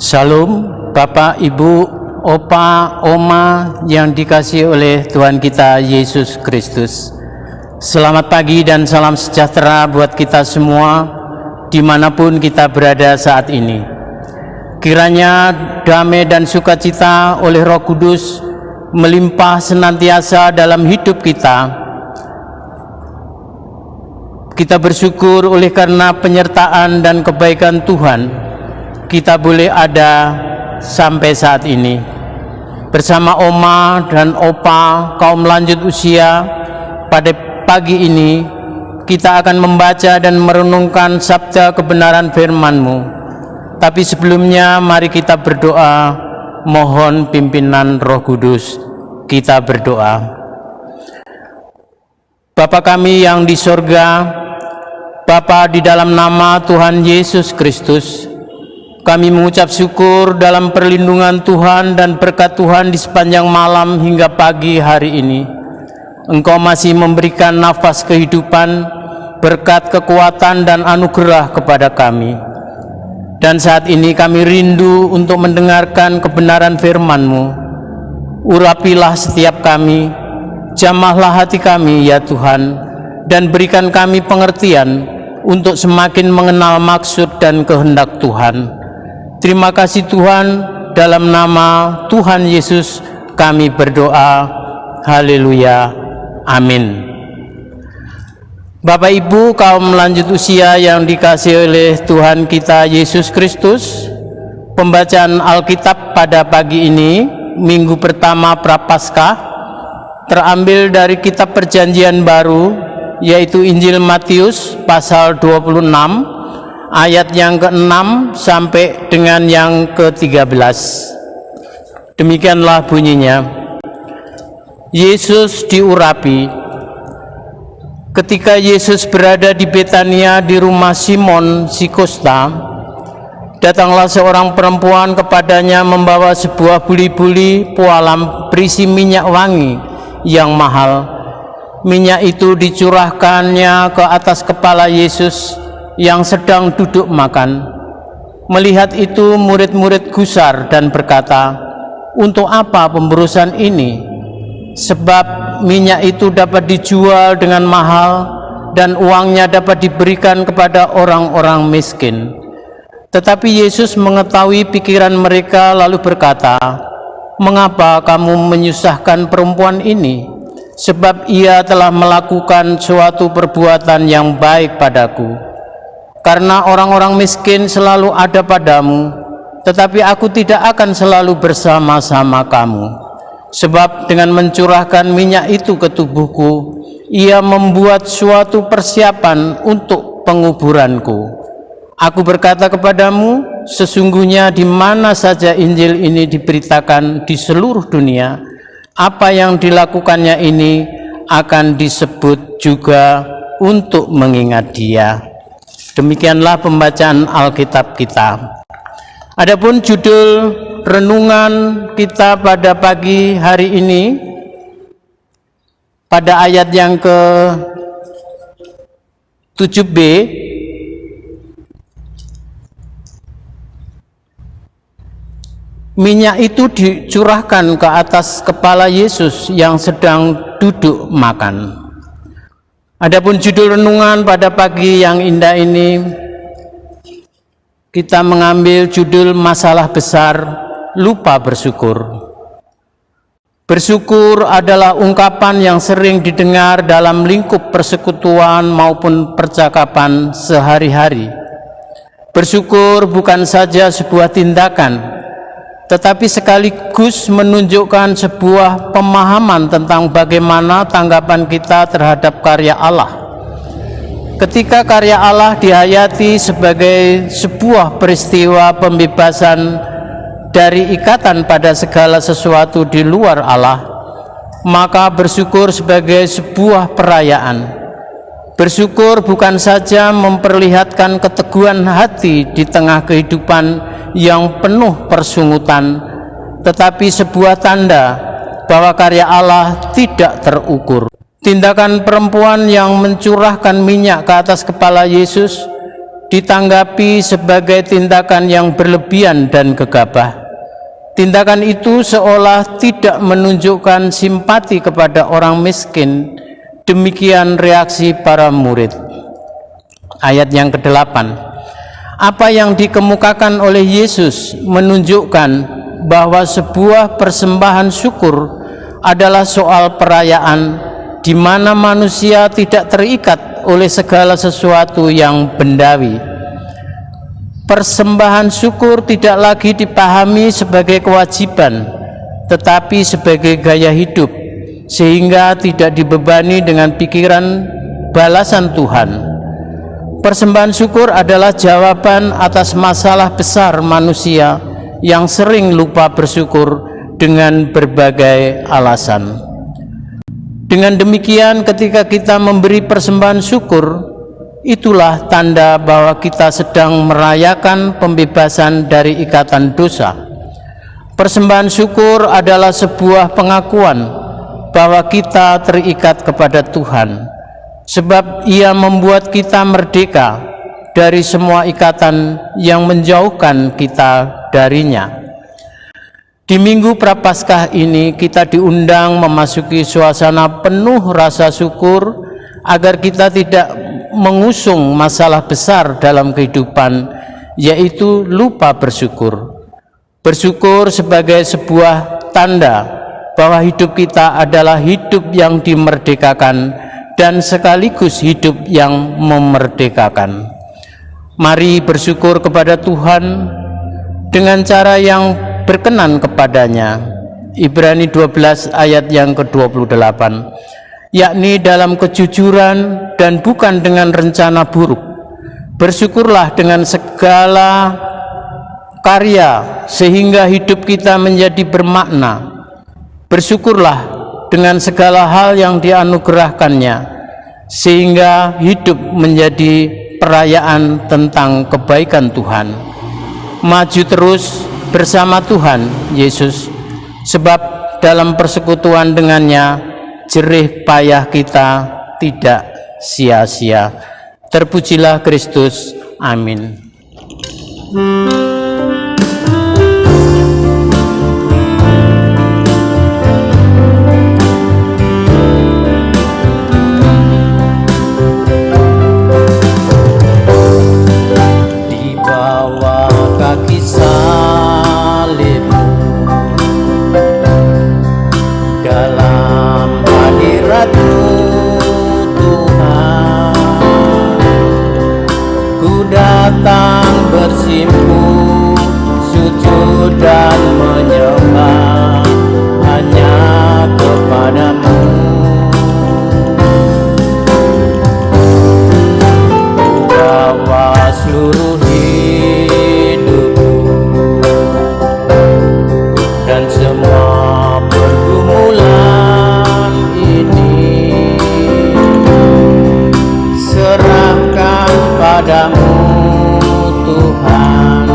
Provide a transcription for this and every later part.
Shalom, Bapak, Ibu, Opa, Oma yang dikasihi oleh Tuhan kita Yesus Kristus. Selamat pagi dan salam sejahtera buat kita semua dimanapun kita berada saat ini. Kiranya damai dan sukacita oleh Roh Kudus melimpah senantiasa dalam hidup kita. Kita bersyukur oleh karena penyertaan dan kebaikan Tuhan, kita boleh ada sampai saat ini. Bersama Oma dan Opa, kaum lanjut usia, pada pagi ini kita akan membaca dan merenungkan sabda kebenaran firman-Mu. Tapi sebelumnya mari kita berdoa, mohon pimpinan Roh Kudus. Kita berdoa. Bapa kami yang di sorga, Bapa, di dalam nama Tuhan Yesus Kristus, kami mengucap syukur dalam perlindungan Tuhan dan berkat Tuhan di sepanjang malam hingga pagi hari ini. Engkau masih memberikan nafas kehidupan, berkat, kekuatan, dan anugerah kepada kami. Dan saat ini kami rindu untuk mendengarkan kebenaran firman-Mu. Urapilah setiap kami, jamahlah hati kami ya Tuhan, dan berikan kami pengertian untuk semakin mengenal maksud dan kehendak Tuhan. Terima kasih Tuhan, dalam nama Tuhan Yesus kami berdoa. Haleluya. Amin. Bapak Ibu kaum lanjut usia yang dikasihi oleh Tuhan kita Yesus Kristus, pembacaan Alkitab pada pagi ini, minggu pertama Prapaskah, terambil dari kitab Perjanjian Baru, yaitu Injil Matius pasal 26, ayat yang ke-6 sampai dengan yang ke-13. Demikianlah bunyinya. Yesus diurapi. Ketika Yesus berada di Betania di rumah Simon si Kusta, datanglah seorang perempuan kepadanya membawa sebuah buli-buli pualam berisi minyak wangi yang mahal. Minyak itu dicurahkannya ke atas kepala Yesus yang sedang duduk makan. Melihat itu, murid-murid gusar dan berkata, "Untuk apa pemberusan ini? Sebab minyak itu dapat dijual dengan mahal dan uangnya dapat diberikan kepada orang-orang miskin." Tetapi Yesus mengetahui pikiran mereka lalu berkata, "Mengapa kamu menyusahkan perempuan ini? Sebab ia telah melakukan suatu perbuatan yang baik padaku. Karena orang-orang miskin selalu ada padamu, tetapi aku tidak akan selalu bersama-sama kamu. Sebab dengan mencurahkan minyak itu ke tubuhku, ia membuat suatu persiapan untuk penguburanku. Aku berkata kepadamu, sesungguhnya di mana saja Injil ini diberitakan di seluruh dunia, apa yang dilakukannya ini akan disebut juga untuk mengingat dia." Demikianlah pembacaan Alkitab kita. Adapun judul renungan kita pada pagi hari ini, pada ayat yang ke-7b, minyak itu dicurahkan ke atas kepala Yesus yang sedang duduk makan. Adapun judul renungan pada pagi yang indah ini, kita mengambil judul masalah besar, lupa bersyukur. Bersyukur adalah ungkapan yang sering didengar dalam lingkup persekutuan maupun percakapan sehari-hari. Bersyukur bukan saja sebuah tindakan, tetapi sekaligus menunjukkan sebuah pemahaman tentang bagaimana tanggapan kita terhadap karya Allah. Ketika karya Allah dihayati sebagai sebuah peristiwa pembebasan dari ikatan pada segala sesuatu di luar Allah, maka bersyukur sebagai sebuah perayaan. Bersyukur bukan saja memperlihatkan keteguhan hati di tengah kehidupan yang penuh persungutan, tetapi sebuah tanda bahwa karya Allah tidak terukur. Tindakan perempuan yang mencurahkan minyak ke atas kepala Yesus ditanggapi sebagai tindakan yang berlebihan dan gegabah. Tindakan itu seolah tidak menunjukkan simpati kepada orang miskin. Demikian reaksi para murid. Ayat yang ke-8. Apa yang dikemukakan oleh Yesus menunjukkan bahwa sebuah persembahan syukur adalah soal perayaan di mana manusia tidak terikat oleh segala sesuatu yang bendawi. Persembahan syukur tidak lagi dipahami sebagai kewajiban, tetapi sebagai gaya hidup, sehingga tidak dibebani dengan pikiran balasan Tuhan. Persembahan syukur adalah jawaban atas masalah besar manusia yang sering lupa bersyukur dengan berbagai alasan. Dengan demikian, ketika kita memberi persembahan syukur, itulah tanda bahwa kita sedang merayakan pembebasan dari ikatan dosa. Persembahan syukur adalah sebuah pengakuan bahwa kita terikat kepada Tuhan, sebab Ia membuat kita merdeka dari semua ikatan yang menjauhkan kita darinya. Di Minggu Prapaskah ini kita diundang memasuki suasana penuh rasa syukur agar kita tidak mengusung masalah besar dalam kehidupan, yaitu lupa bersyukur. Bersyukur sebagai sebuah tanda bahwa hidup kita adalah hidup yang dimerdekakan dan sekaligus hidup yang memerdekakan. Mari bersyukur kepada Tuhan dengan cara yang berkenan kepadanya. Ibrani 12 ayat yang ke-28, yakni dalam kejujuran dan bukan dengan rencana buruk. Bersyukurlah dengan segala karya sehingga hidup kita menjadi bermakna. Bersyukurlah dengan segala hal yang dianugerahkannya sehingga hidup menjadi perayaan tentang kebaikan Tuhan. Maju terus bersama Tuhan Yesus, sebab dalam persekutuan dengannya jerih payah kita tidak sia-sia. Terpujilah Kristus. Amin. Di bawah kaki salibmu, dalam hadirat-Mu Tuhan, ku datang bersimpu, sujud dan menyembah hanya kepada-Mu. Ku bawa seluruh hidupku dan semua pergumulan ini, serahkan padamu Tuhan.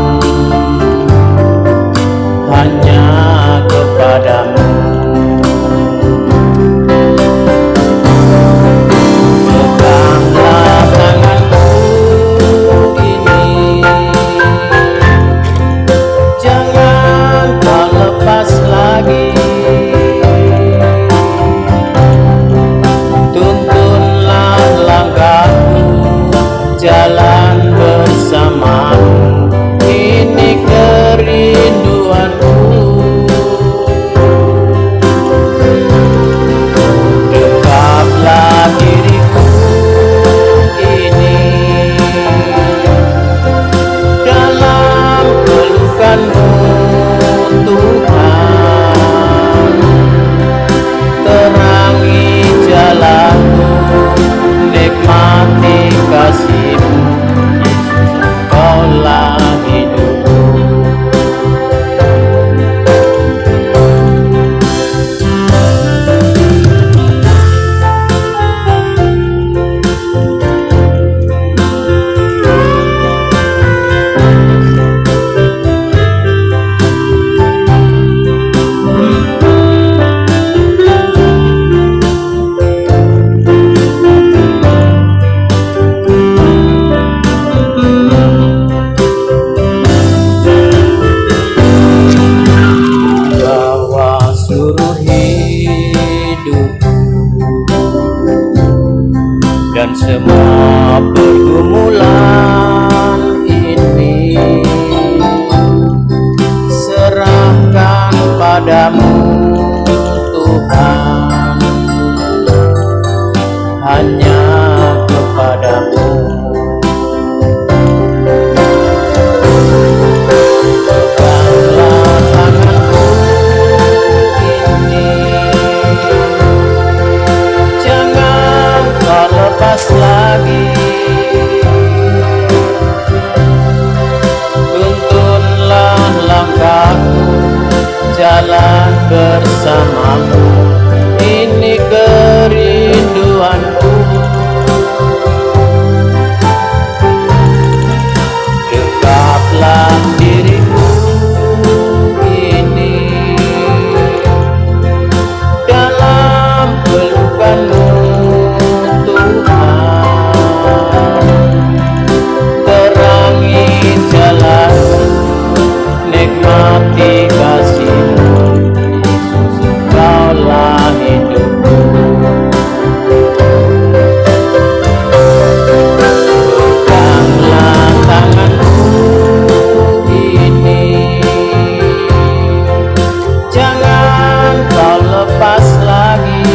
dan semua pergumulan ini serahkan padamu Tuhan, hanya kepadamu. Peganglah tanganku ini, jangan kau lepas lagi. Tuntunlah langkahku, jalan bersamamu, ini kerinduanku. Dekaplah diriku ini dalam pelukanmu Tuhan, terangi jalanku, nikmati kasih-Mu, Kaulah hidupku. Peganglah tanganku ini, jangan kau lepas lagi.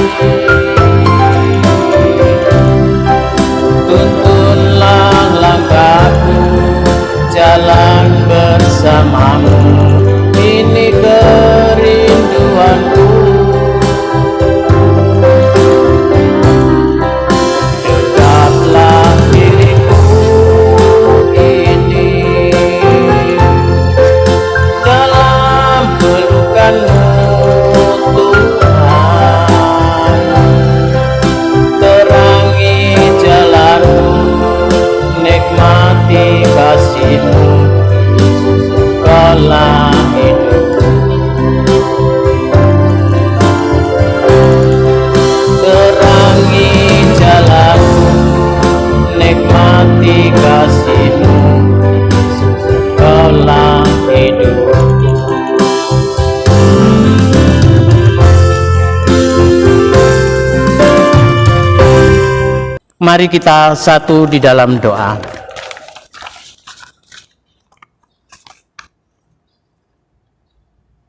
Tuntunlah langkahku, jalan bersamamu, ini kerinduanku. Dekaplah diriku ini dalam pelukanmu Tuhan, terangi jalanku, nikmati kasih-Mu, Kaulah hidupku. Terangi jalanku, nikmati kasih-Mu, Kaulah hidupku. Mari kita satu di dalam doa.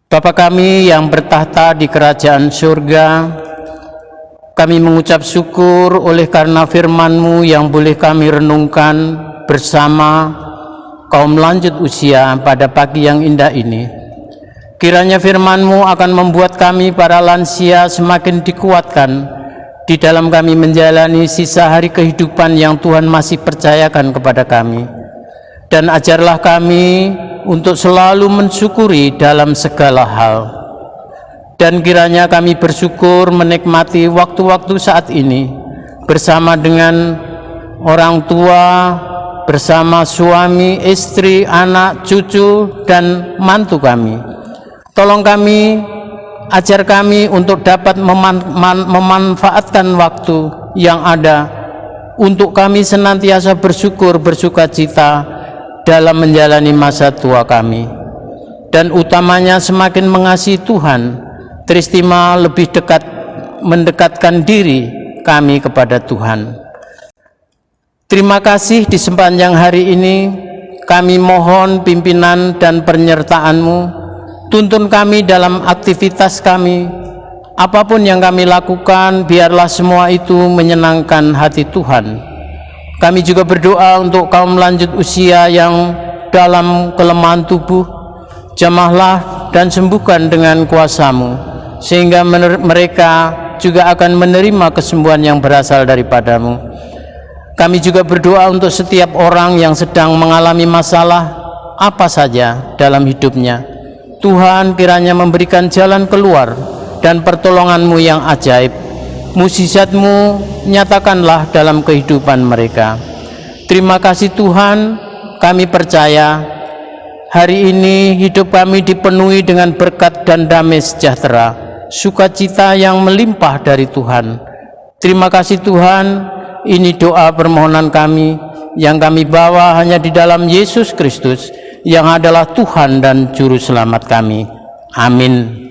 Bapa kami yang bertahta di kerajaan surga, kami mengucap syukur oleh karena firman-Mu yang boleh kami renungkan bersama kaum lanjut usia pada pagi yang indah ini. Kiranya firman-Mu akan membuat kami para lansia semakin dikuatkan di dalam kami menjalani sisa hari kehidupan yang Tuhan masih percayakan kepada kami. Dan ajarlah kami untuk selalu mensyukuri dalam segala hal. Dan kiranya kami bersyukur menikmati waktu-waktu saat ini bersama dengan orang tua, bersama suami, istri, anak, cucu, dan mantu kami. Tolong kami, ajar kami untuk dapat memanfaatkan waktu yang ada untuk kami senantiasa bersyukur, bersukacita dalam menjalani masa tua kami. Dan utamanya semakin mengasihi Tuhan, teristima lebih dekat mendekatkan diri kami kepada Tuhan. Terima kasih di sepanjang hari ini kami mohon pimpinan dan penyertaan-Mu. Tuntun kami dalam aktivitas kami, apapun yang kami lakukan, biarlah semua itu menyenangkan hati Tuhan. Kami juga berdoa untuk kaum lanjut usia yang dalam kelemahan tubuh, jamahlah dan sembuhkan dengan kuasa-Mu, sehingga mereka juga akan menerima kesembuhan yang berasal daripada-Mu. Kami juga berdoa untuk setiap orang yang sedang mengalami masalah apa saja dalam hidupnya. Tuhan kiranya memberikan jalan keluar dan pertolongan-Mu yang ajaib. Mukjizat-Mu nyatakanlah dalam kehidupan mereka. Terima kasih Tuhan, kami percaya hari ini hidup kami dipenuhi dengan berkat dan damai sejahtera, sukacita yang melimpah dari Tuhan. Terima kasih Tuhan, ini doa permohonan kami yang kami bawa hanya di dalam Yesus Kristus yang adalah Tuhan dan Juru Selamat kami. Amin.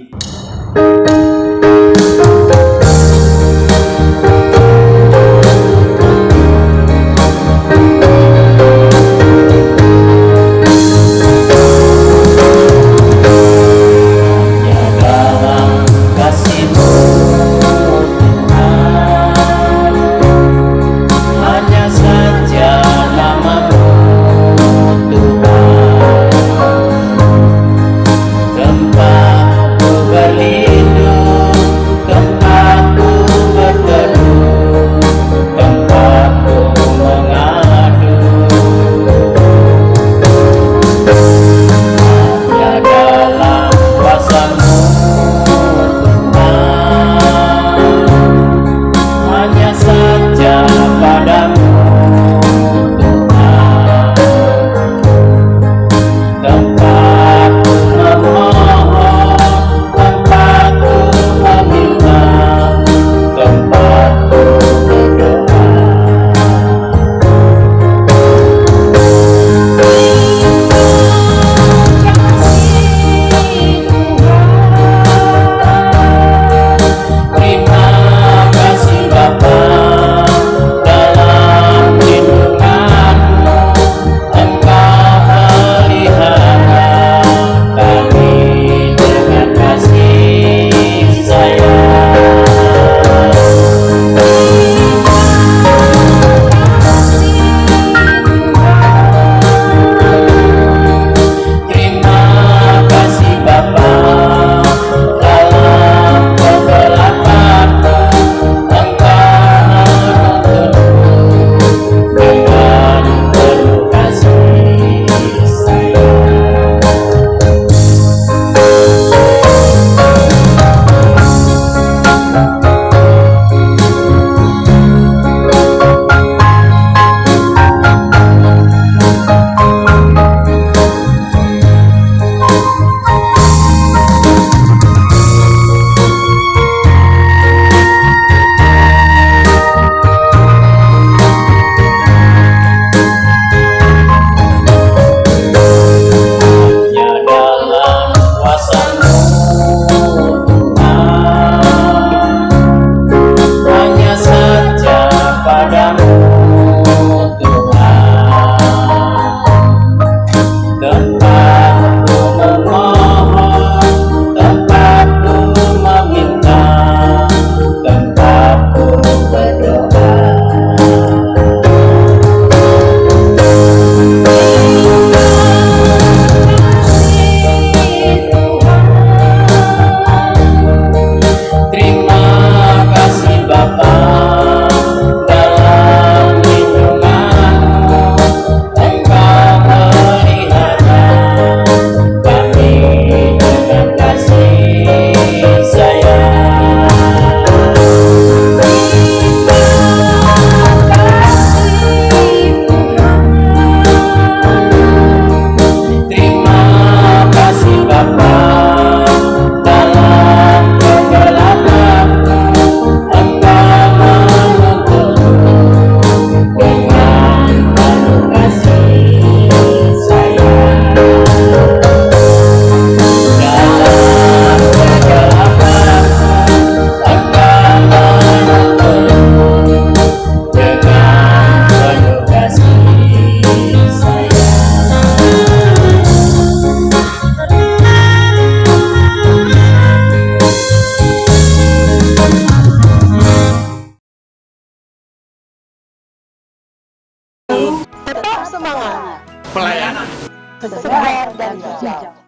semangat. Pelayanan Segar dan hijau.